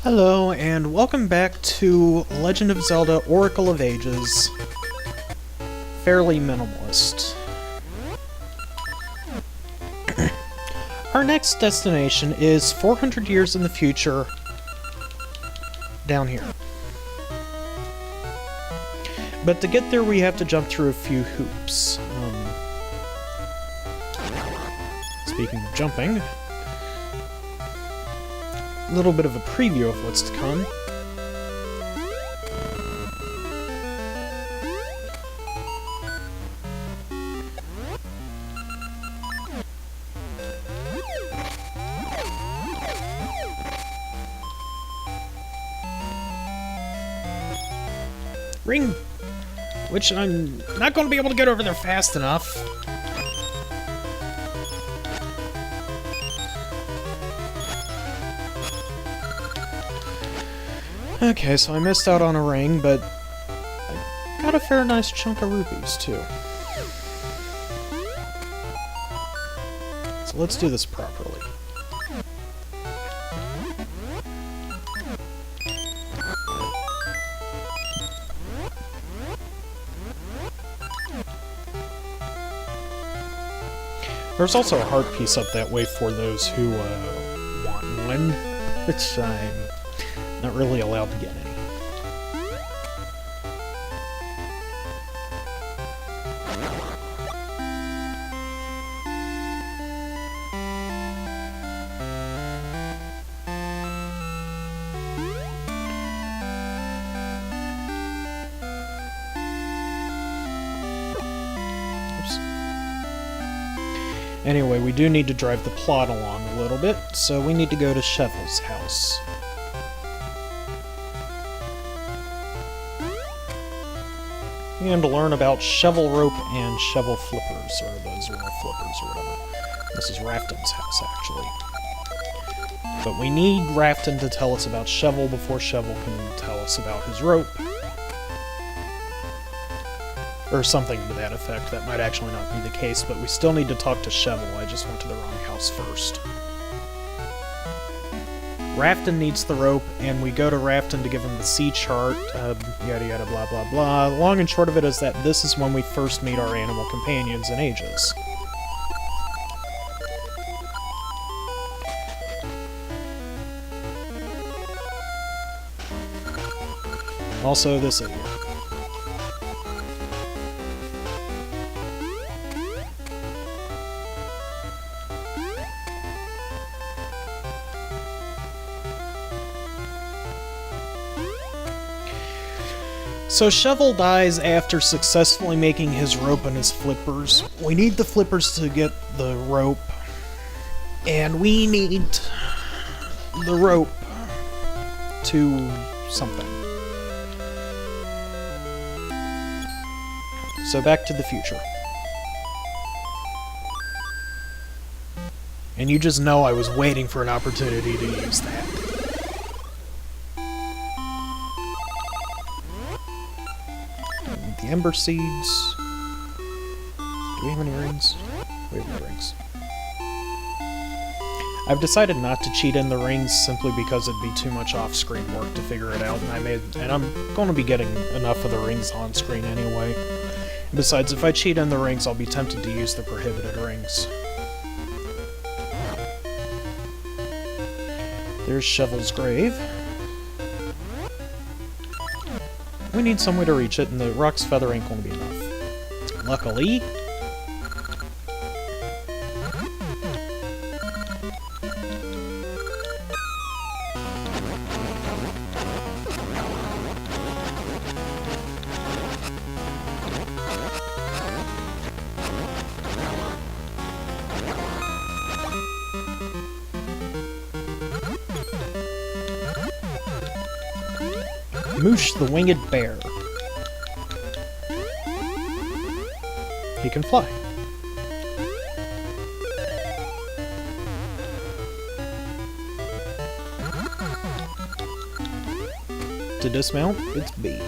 Hello, and welcome back to Legend of Zelda Oracle of Ages. Fairly minimalist. Our next destination is 400 years in the future, down here. But to get there we have to jump through a few hoops. Speaking of jumping, a little bit of a preview of what's to come. Ring, which I'm not going to be able to get over there fast enough. Okay, so I missed out on a ring, but I got a fair nice chunk of rupees, too. So let's do this properly. There's also a heart piece up that way for those who want one, which I'm not really allowed to get any. Oops. Anyway, we do need to drive the plot along a little bit, so we need to go to Shovel's house. And to learn about shovel rope and shovel flippers, or those are flippers or whatever. This is Rafton's house, actually. But we need Rafton to tell us about Shovel before Shovel can tell us about his rope. Or something to that effect. That might actually not be the case, but we still need to talk to Shovel. I just went to the wrong house first. Rafton needs the rope, and we go to Rafton to give him the sea chart, yada yada blah blah blah. Long and short of it is that this is when we first meet our animal companions in Ages. Also this idiot. So Shovel dies after successfully making his rope and his flippers. We need the flippers to get the rope, and we need the rope to something. So back to the future. And you just know I was waiting for an opportunity to use that. The Ember Seeds. Do we have any rings? We have no rings. I've decided not to cheat in the rings simply because it'd be too much off-screen work to figure it out, and I'm going to be getting enough of the rings on screen anyway. Besides, if I cheat in the rings, I'll be tempted to use the prohibited rings. There's Shovel's grave. We need some way to reach it, and the Rock's Feather ain't going to be enough. Luckily... Moosh the Winged Bear. He can fly. To dismount, it's B.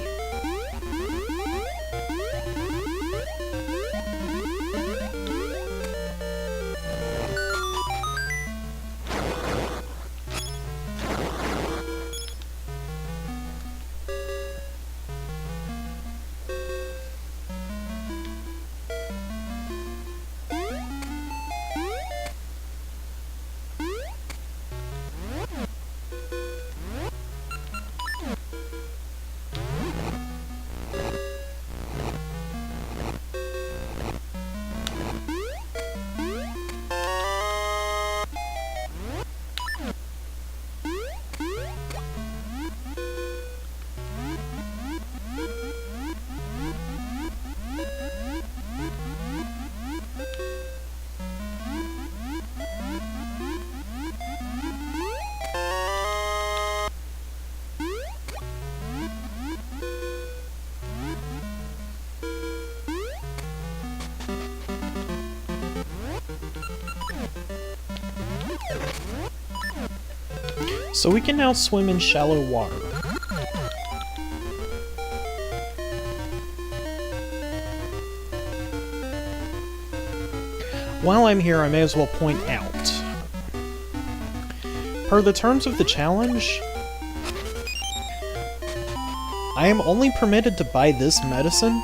So we can now swim in shallow water. While I'm here, I may as well point out, per the terms of the challenge, I am only permitted to buy this medicine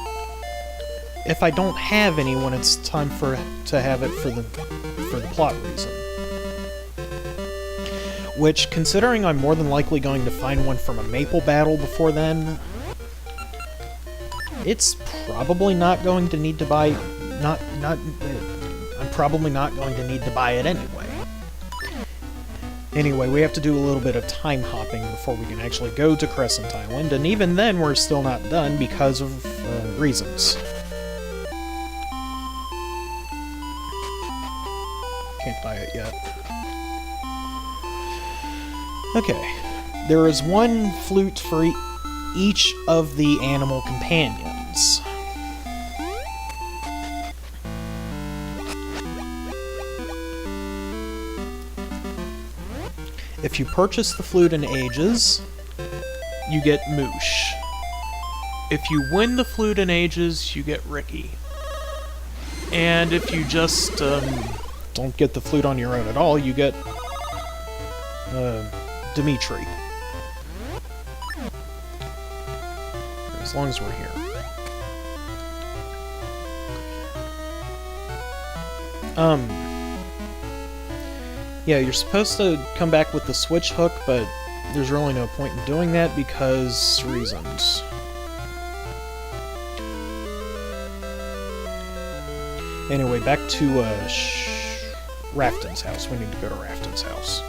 if I don't have any when it's time to have it for the plot reason. Which, considering I'm more than likely going to find one from a maple battle before then, it's probably not going to need to buy. I'm probably not going to need to buy it anyway. Anyway, we have to do a little bit of time hopping before we can actually go to Crescent Island, and even then we're still not done because of reasons. Can't buy it yet. Okay. There is one flute for each of the animal companions. If you purchase the flute in Ages, you get Moosh. If you win the flute in Ages, you get Ricky. And if you just don't get the flute on your own at all, you get Dimitri. As long as we're here. Yeah, you're supposed to come back with the switch hook, but there's really no point in doing that because reasons. Anyway, back to Rafton's house. We need to go to Rafton's house.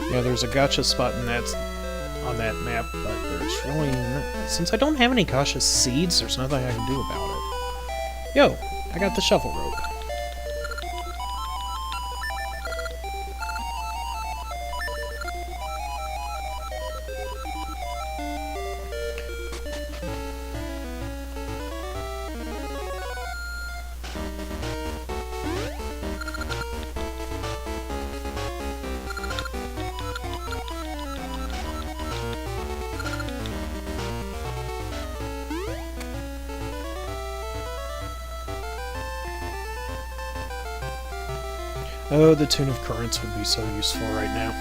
Yeah, there's a gacha spot on that map, but there's really since I don't have any gacha seeds, there's nothing I can do about it. Yo, I got the shovel rope. Oh, the Tune of Currents would be so useful right now.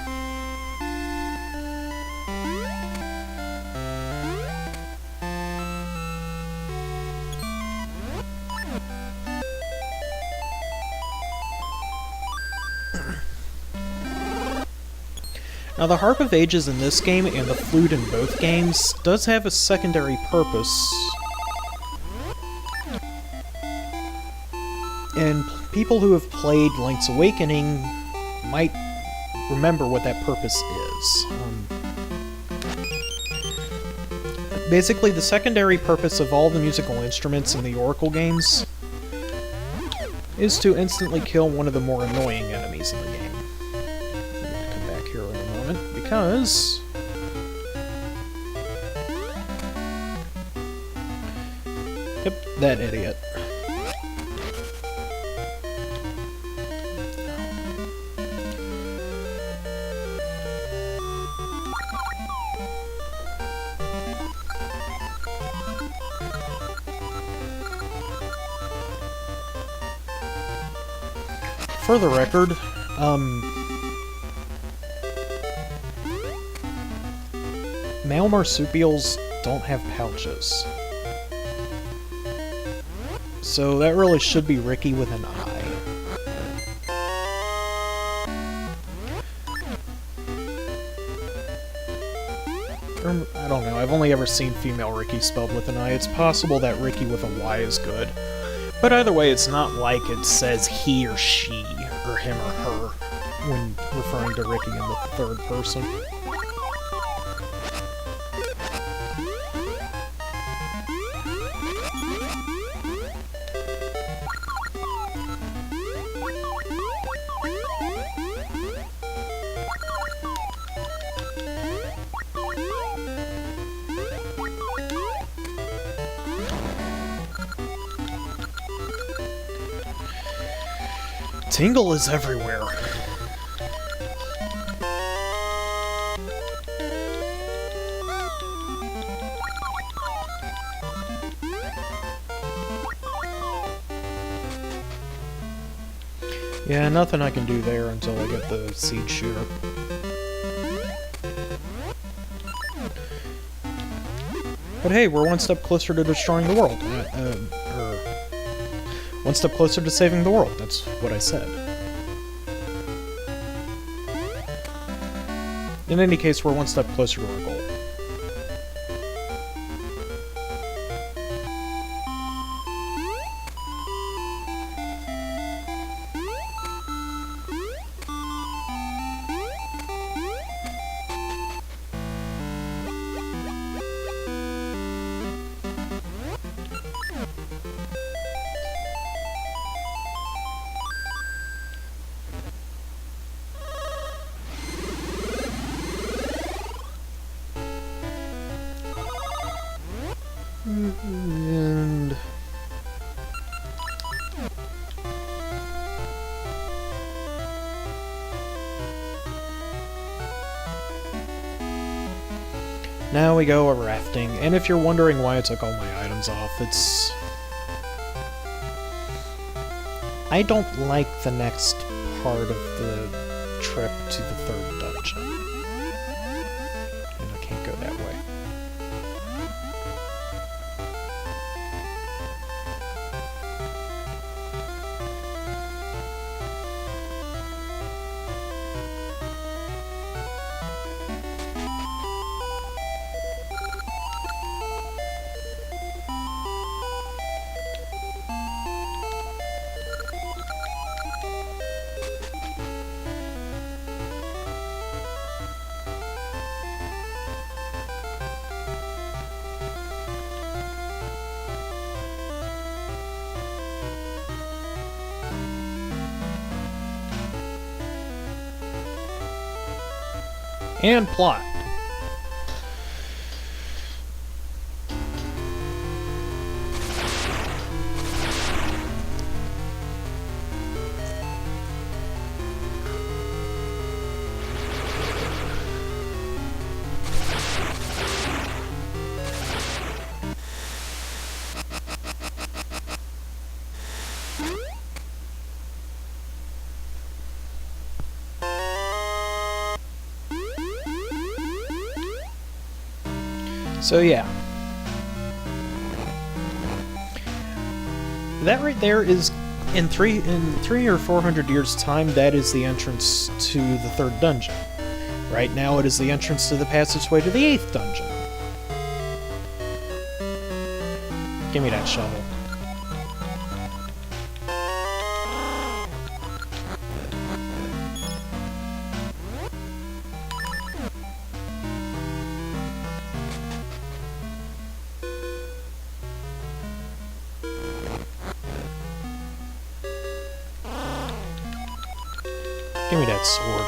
Now, the Harp of Ages in this game and the flute in both games does have a secondary purpose. And people who have played Link's Awakening might remember what that purpose is. Basically, the secondary purpose of all the musical instruments in the Oracle games is to instantly kill one of the more annoying enemies in the game. I'm going to come back here in a moment, because yep, that idiot. For the record, male marsupials don't have pouches. So that really should be Ricky with an eye. Or, I don't know, I've only ever seen female Ricky spelled with an I. It's possible that Ricky with a Y is good. But either way, it's not like it says he or she, or him or her, when referring to Ricky in the third person. Tingle is everywhere. Yeah, nothing I can do there until I get the seed shooter. But hey, we're one step closer to destroying the world. One step closer to saving the world, that's what I said. In any case, we're one step closer to our goal. And now we go rafting, and if you're wondering why I took all my items off, it's... I don't like the next part of the trip to the third dungeon. And I can't go that way. And plot. So yeah. That right there is, in three or 400 years' time, that is the entrance to the third dungeon. Right now it is the entrance to the passageway to the 8th dungeon. Give me that shovel. Give me that sword.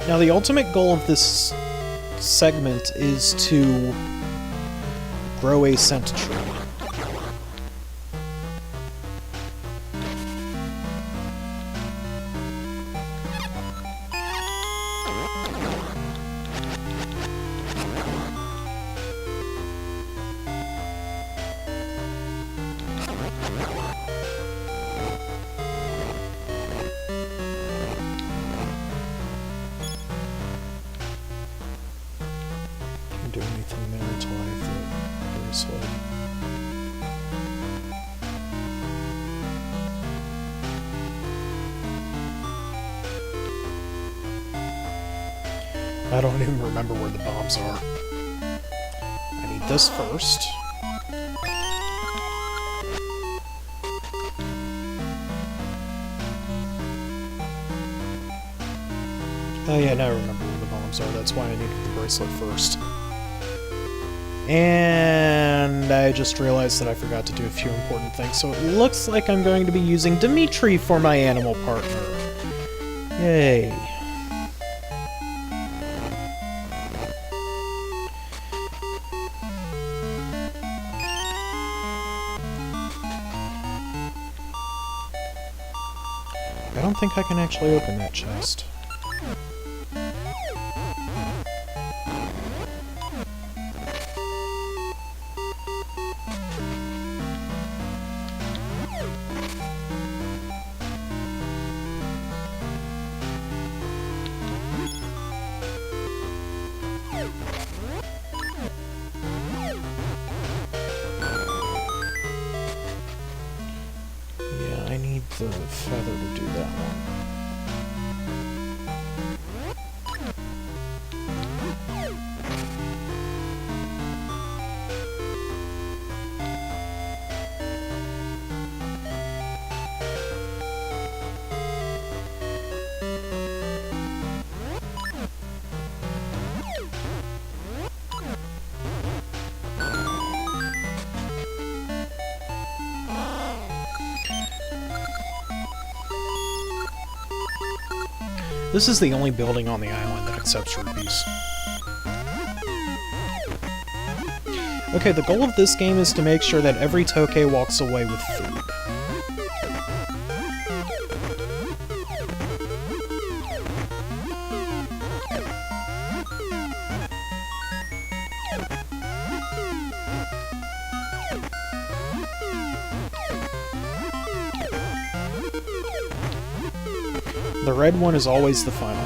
Now, the ultimate goal of this segment is to grow a scent tree. Do anything there until I have the bracelet. I don't even remember where the bombs are. I need this first. Oh yeah, now I remember where the bombs are. That's why I needed the bracelet first. And and I just realized that I forgot to do a few important things, so it looks like I'm going to be using Dimitri for my animal partner. Yay. I don't think I can actually open that chest. Yeah, I need the feather to do that one. This is the only building on the island that accepts rupees. Okay, the goal of this game is to make sure that every Toke walks away with food. The red one is always the final.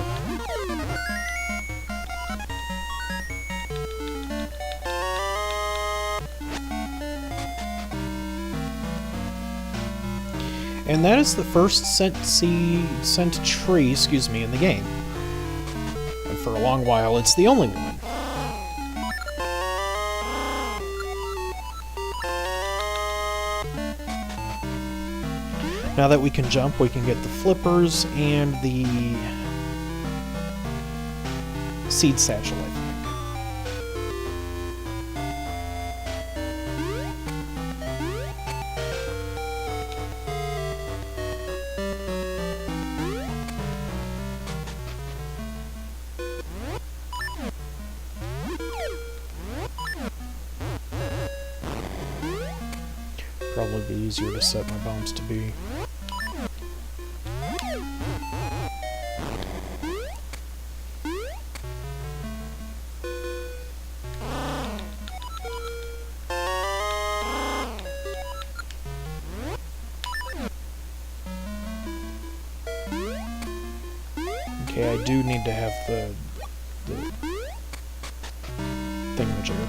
And that is the first sent tree, in the game. And for a long while, it's the only one. Now that we can jump, we can get the flippers and the seed satchel, I think. Probably be easier to set my bombs to be. Okay, I do need to have the thingamajigger.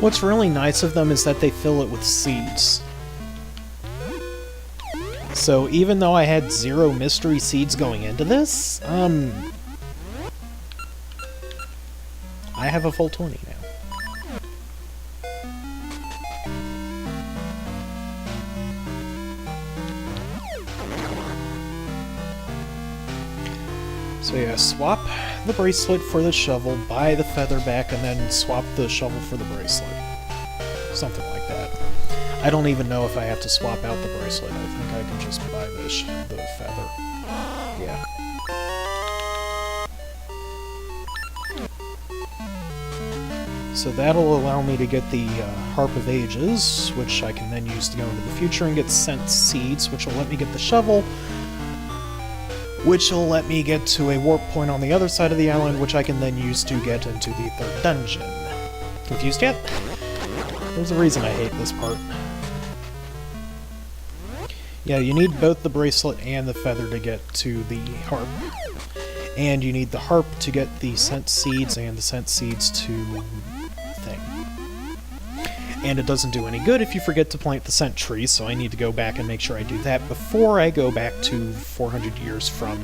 What's really nice of them is that they fill it with seeds. So even though I had 0 mystery seeds going into this, I have a full 20 now. So yeah, swap the bracelet for the shovel, buy the feather back, and then swap the shovel for the bracelet. Something like that. I don't even know if I have to swap out the bracelet. I think I can just buy the feather. Yeah. So that'll allow me to get the Harp of Ages, which I can then use to go into the future and get Scent Seeds, which will let me get the shovel, which will let me get to a warp point on the other side of the island, which I can then use to get into the third dungeon. Confused yet? There's a reason I hate this part. Yeah, you need both the bracelet and the feather to get to the harp. And you need the harp to get the Scent Seeds and the Scent Seeds to thing. And it doesn't do any good if you forget to plant the scent tree, so I need to go back and make sure I do that before I go back to 400 years from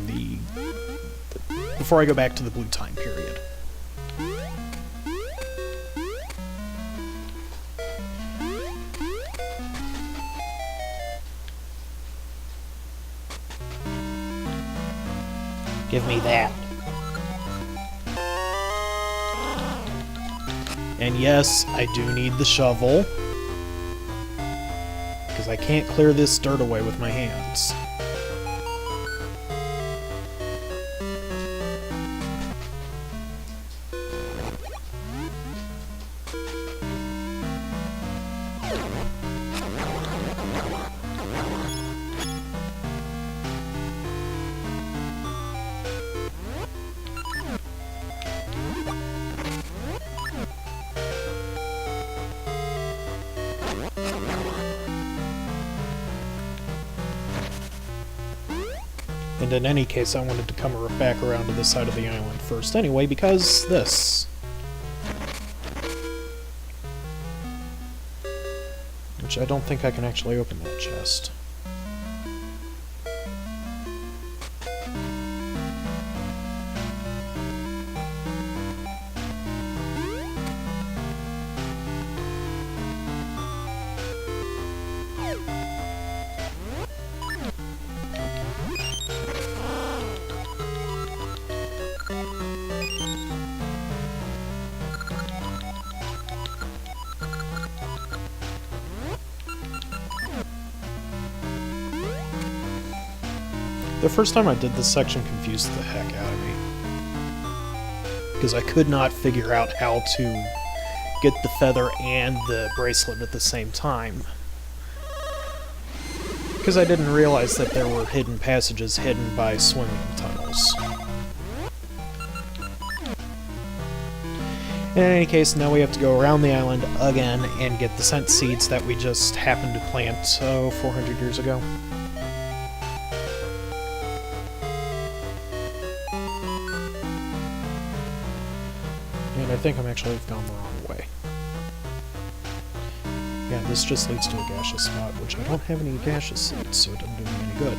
before I go back to the blue time period. Give me that. And yes, I do need the shovel, because I can't clear this dirt away with my hands. And in any case, I wanted to come back around to this side of the island first anyway, because this. Which I don't think I can actually open that chest. The first time I did this section confused the heck out of me, because I could not figure out how to get the feather and the bracelet at the same time. Because I didn't realize that there were hidden passages hidden by swimming tunnels. In any case, now we have to go around the island again and get the scent seeds that we just happened to plant, 400 years ago. And I think I'm actually gone the wrong way. Yeah, this just leads to a gaseous spot, which I don't have any gaseous seeds, so it doesn't do me any good.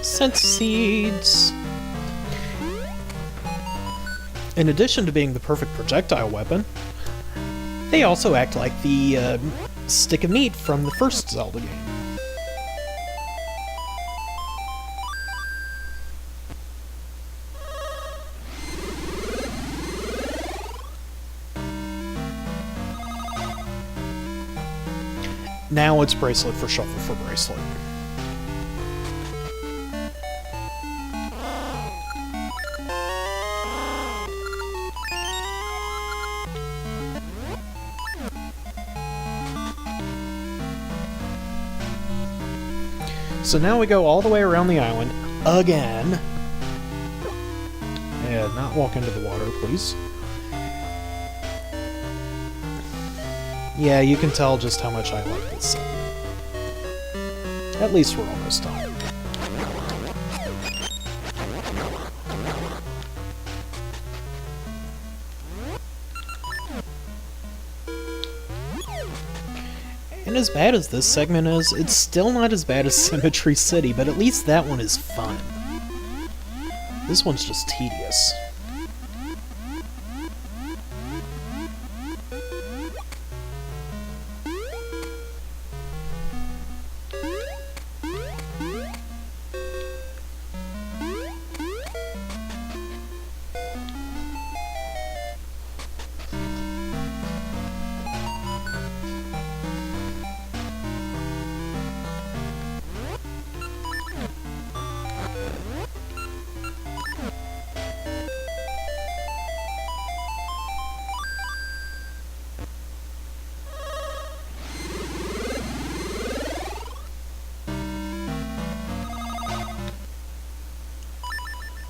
Scent seeds! In addition to being the perfect projectile weapon, they also act like the stick of meat from the first Zelda game. Now it's bracelet for shuffle for bracelet. So now we go all the way around the island again. And not walk into the water, please. Yeah, you can tell just how much I like this segment. At least we're almost done. And as bad as this segment is, it's still not as bad as Symmetry City, but at least that one is fun. This one's just tedious.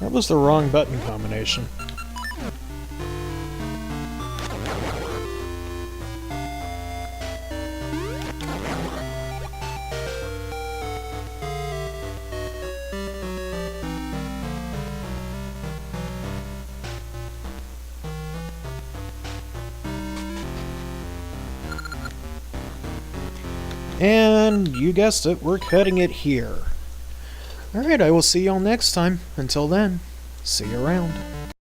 That was the wrong button combination. And you guessed it, we're cutting it here. Alright, I will see y'all next time. Until then, see you around.